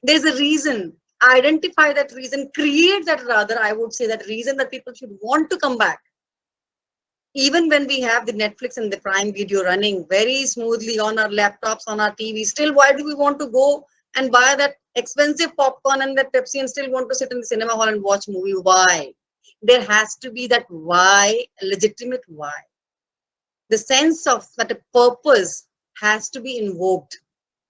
There's a reason. Identify that reason, create that, rather, I would say, that reason that people should want to come back. Even when we have the Netflix and the Prime Video running very smoothly on our laptops, on our TV, still, why do we want to go and buy that expensive popcorn and that Pepsi and still want to sit in the cinema hall and watch movie? Why? There has to be that why, legitimate why. The sense of that a purpose has to be invoked,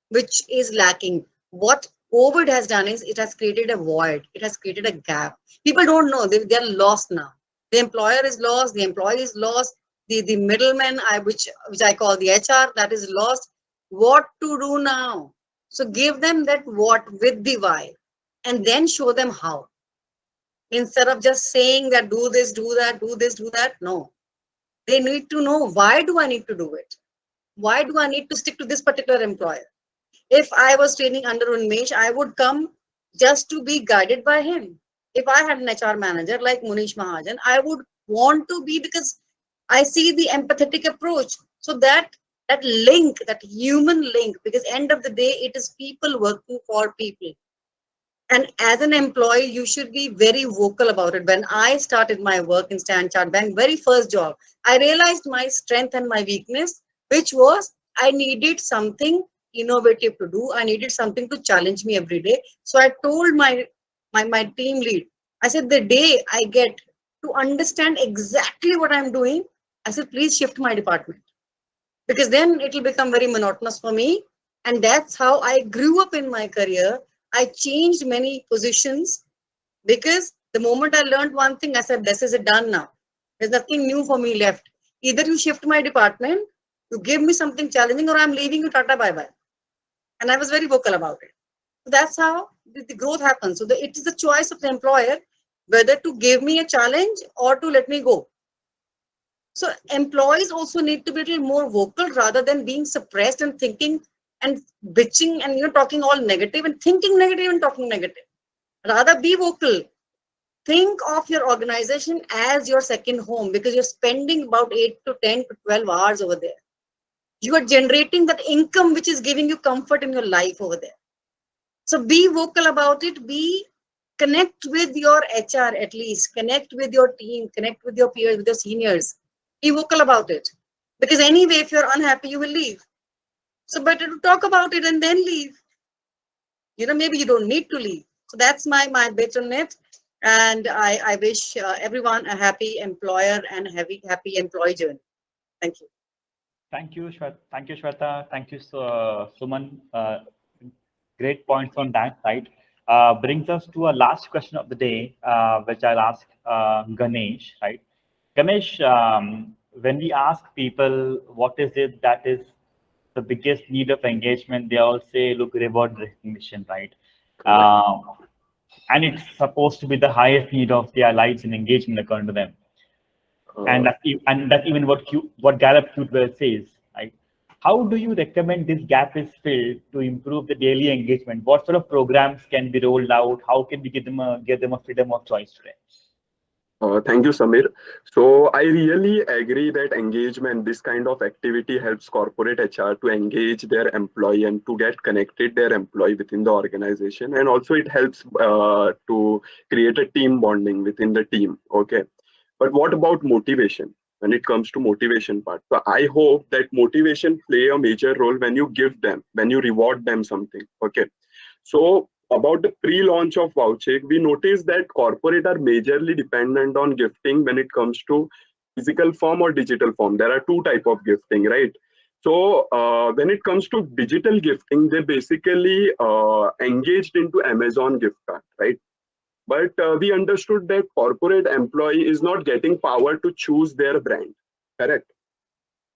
which is lacking. What COVID has done is it has created a void. It has created a gap. People don't know. They're lost now. The employer is lost. The employee is lost. The middleman, which I call the HR, that is lost. What to do now? So give them that what with the why, and then show them how. Instead of just saying that do this, do that, do this, do that. No. They need to know, why do I need to do it? Why do I need to stick to this particular employer? If I was training under Unmesh, I would come just to be guided by him. If I had an HR manager like Munish Mahajan, I would want to be, because I see the empathetic approach. So that link, that human link, because end of the day, it is people working for people. And as an employee, you should be very vocal about it. When I started my work in Standard Chartered Bank, very first job, I realized my strength and my weakness, which was I needed something innovative to do. I needed something to challenge me every day. So I told my team lead, I said, the day I get to understand exactly what I'm doing, I said, please shift my department, because then it will become very monotonous for me. And that's how I grew up in my career. I changed many positions because the moment I learned one thing, I said, this is it, done now. There's nothing new for me left. Either you shift my department, you give me something challenging, or I'm leaving you, tata, bye bye. And I was very vocal about it. So that's how the growth happens. So it is the choice of the employer whether to give me a challenge or to let me go. So employees also need to be a little more vocal rather than being suppressed and thinking and bitching and talking all negative and thinking negative and talking negative. Rather be vocal. Think of your organization as your second home because you're spending about 8 to 10 to 12 hours over there. You are generating that income which is giving you comfort in your life over there. So be vocal about it. Connect with your HR at least. Connect with your team. Connect with your peers, with your seniors. Be vocal about it. Because anyway, if you're unhappy, you will leave. So better to talk about it and then leave. Maybe you don't need to leave. So that's my bit on it. And I wish everyone a happy employer and happy employee journey. Thank you. Thank you, Shweta. Thank you, Shweta. Thank you, Suman. Great points on that side. Brings us to a last question of the day, which I'll ask Ganesh, right? Ganesh, when we ask people what is it that is the biggest need of engagement, they all say, look, reward recognition, right? And it's supposed to be the highest need of their lives in engagement according to them. And that's even what Gallup Q12 says, right? How do you recommend this gap is filled to improve the daily engagement? What sort of programs can be rolled out? How can we give them a freedom of choice today? Thank you, Samir. So I really agree that engagement, this kind of activity helps corporate HR to engage their employee and to get connected their employee within the organization. And also it helps to create a team bonding within the team. Okay. But what about motivation when it comes to motivation part? So I hope that motivation play a major role when you give them, when you reward them something. Okay. So about the pre-launch of Vouchik, we noticed that corporate are majorly dependent on gifting when it comes to physical form or digital form. There are two type of gifting, right? So when it comes to digital gifting, they basically engaged into Amazon gift card, right? But we understood that corporate employee is not getting power to choose their brand, correct?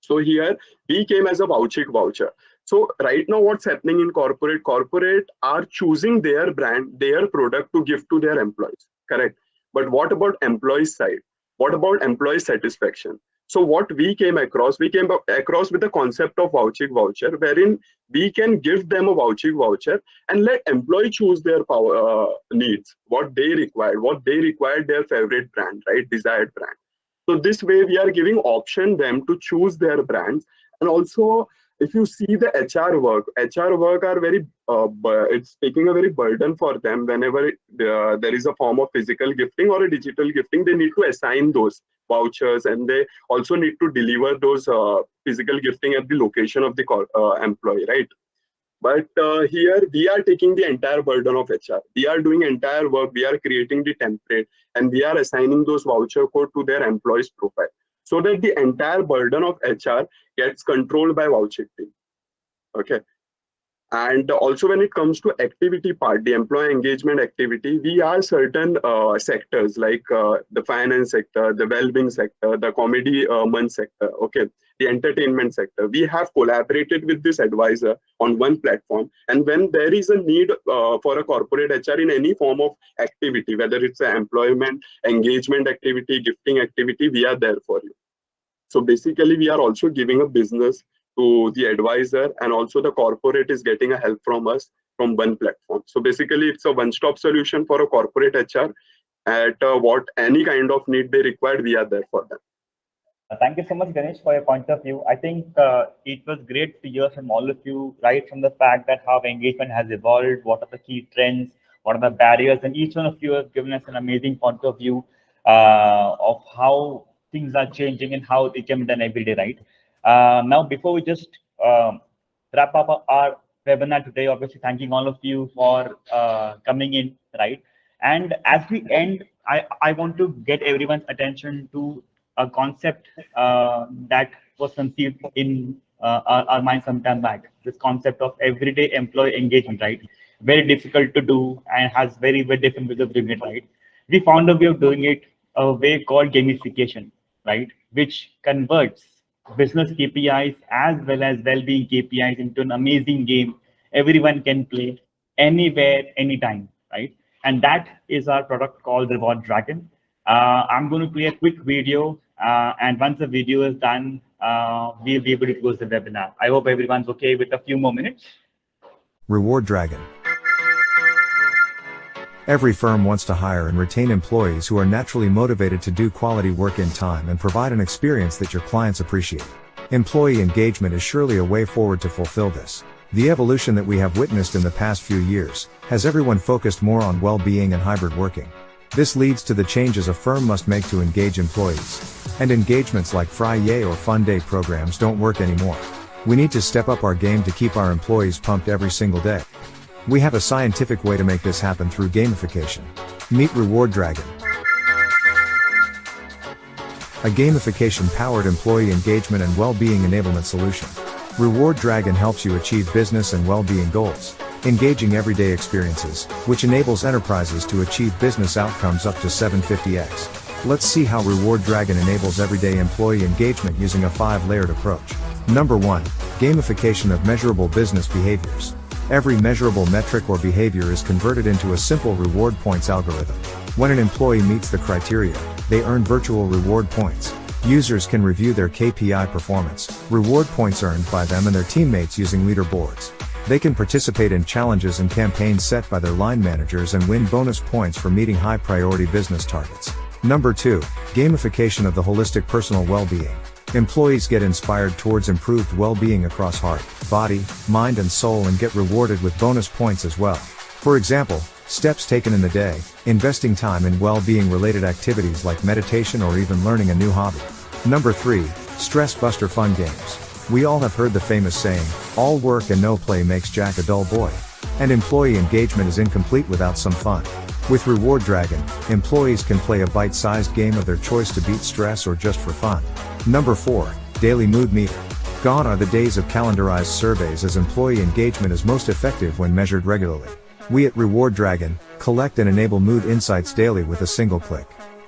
So here we came as a voucher. So right now what's happening in corporate are choosing their brand, their product to give to their employees, correct? But what about employee side? What about employee satisfaction? So what we came across with the concept of voucher, wherein we can give them a voucher and let employee choose their power needs, what they require, their favorite brand, right? Desired brand. So this way we are giving option them to choose their brands. And also if you see the HR work are very, it's taking a very burden for them whenever there is a form of physical gifting or a digital gifting, they need to assign those vouchers and they also need to deliver those physical gifting at the location of the employee, right? But here we are taking the entire burden of HR. We are doing entire work. We are creating the template and we are assigning those voucher code to their employees' profile so that the entire burden of HR gets controlled by voucher team. Okay. And also when it comes to activity part, the employee engagement activity, we are certain sectors like the finance sector, the well-being sector, the comedy month sector, okay, the entertainment sector. We have collaborated with this advisor on one platform. And when there is a need for a corporate HR in any form of activity, whether it's an employment, engagement activity, gifting activity, we are there for you. So basically, we are also giving a business to the advisor and also the corporate is getting a help from us from one platform. So basically, it's a one-stop solution for a corporate HR at what any kind of need they require, we are there for them. Thank you so much, Ganesh, for your point of view. I think it was great to hear from all of you, right from the fact that how engagement has evolved, what are the key trends, what are the barriers, and each one of you has given us an amazing point of view of how things are changing and how they can be done every day, right? Now, before we just wrap up our webinar today, obviously thanking all of you for coming in, right? And as we end, I want to get everyone's attention to a concept that was conceived in our mind sometime back. This concept of everyday employee engagement, right? Very difficult to do and has very different ways of doing it, right? We found a way of doing it, a way called gamification, right? Which converts business KPIs as well as well-being KPIs into an amazing game everyone can play anywhere, anytime, right? And that is our product called Reward Dragon. I'm going to play a quick video, and once the video is done, we'll be able to close the webinar. I hope everyone's okay with a few more minutes. Reward Dragon. Every firm wants to hire and retain employees who are naturally motivated to do quality work in time and provide an experience that your clients appreciate. Employee engagement is surely a way forward to fulfill this. The evolution that we have witnessed in the past few years has everyone focused more on well-being and hybrid working. This leads to the changes a firm must make to engage employees. And engagements like Friday or Fun Day programs don't work anymore. We need to step up our game to keep our employees pumped every single day. We have a scientific way to make this happen through gamification. Meet Reward Dragon. A gamification-powered employee engagement and well-being enablement solution. Reward Dragon helps you achieve business and well-being goals, engaging everyday experiences, which enables enterprises to achieve business outcomes up to 750x. Let's see how Reward Dragon enables everyday employee engagement using a 5-layered approach. Number 1. Gamification of measurable business behaviors. Every measurable metric or behavior is converted into a simple reward points algorithm. When an employee meets the criteria, they earn virtual reward points. Users can review their KPI performance, reward points earned by them and their teammates using leaderboards. They can participate in challenges and campaigns set by their line managers and win bonus points for meeting high priority business targets. Number 2. Gamification of the holistic personal well-being. Employees get inspired towards improved well-being across heart, body, mind and soul and get rewarded with bonus points as well. For example, steps taken in the day, investing time in well-being related activities like meditation or even learning a new hobby. Number 3. Stress Buster Fun Games. We all have heard the famous saying, all work and no play makes Jack a dull boy. And employee engagement is incomplete without some fun. With Reward Dragon, employees can play a bite-sized game of their choice to beat stress or just for fun. Number 4. Daily Mood Meter. Gone are the days of calendarized surveys as employee engagement is most effective when measured regularly. We at Reward Dragon collect and enable mood insights daily with a single click.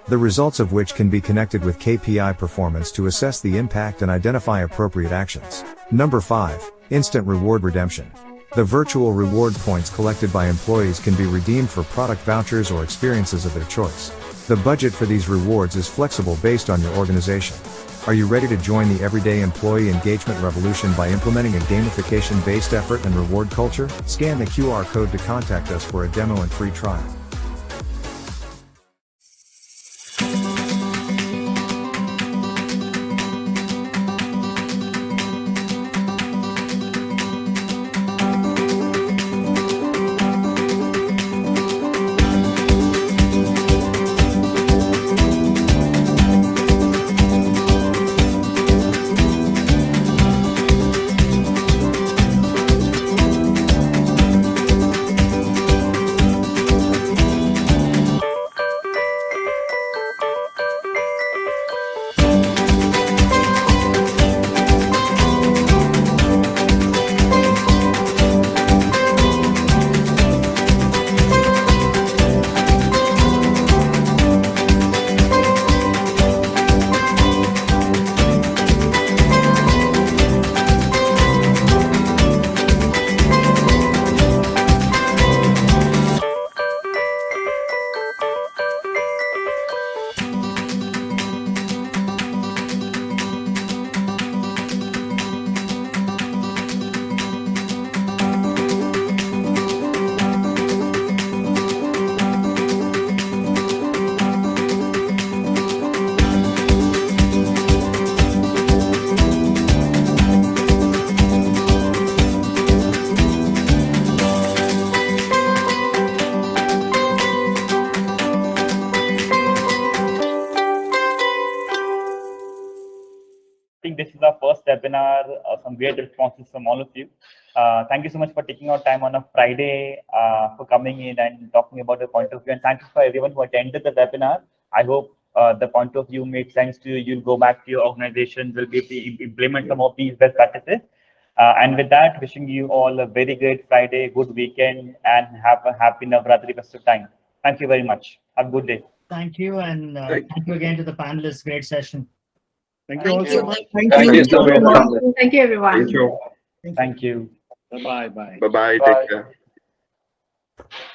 The results of which can be connected with KPI performance to assess the impact and identify appropriate actions. Number 5. Instant Reward Redemption. The virtual reward points collected by employees can be redeemed for product vouchers or experiences of their choice. The budget for these rewards is flexible based on your organization. Are you ready to join the everyday employee engagement revolution by implementing a gamification-based effort and reward culture? Scan the QR code to contact us for a demo and free trial. This is our first webinar, some great responses from all of you. Thank you so much for taking our time on a Friday, for coming in and talking about your point of view. And thank you for everyone who attended the webinar. I hope the point of view made sense to you, you'll go back to your organization, will be able to implement some of these best practices. And with that, wishing you all a very great Friday, good weekend, and have a happy Navratri festive time. Thank you very much. Have a good day. Thank you, and thank you again to the panelists. Great session. Thank you all so much. Thank Thank you. you so much. Thank you, everyone. Thank you. Thank you. Bye bye. Bye bye. Take care.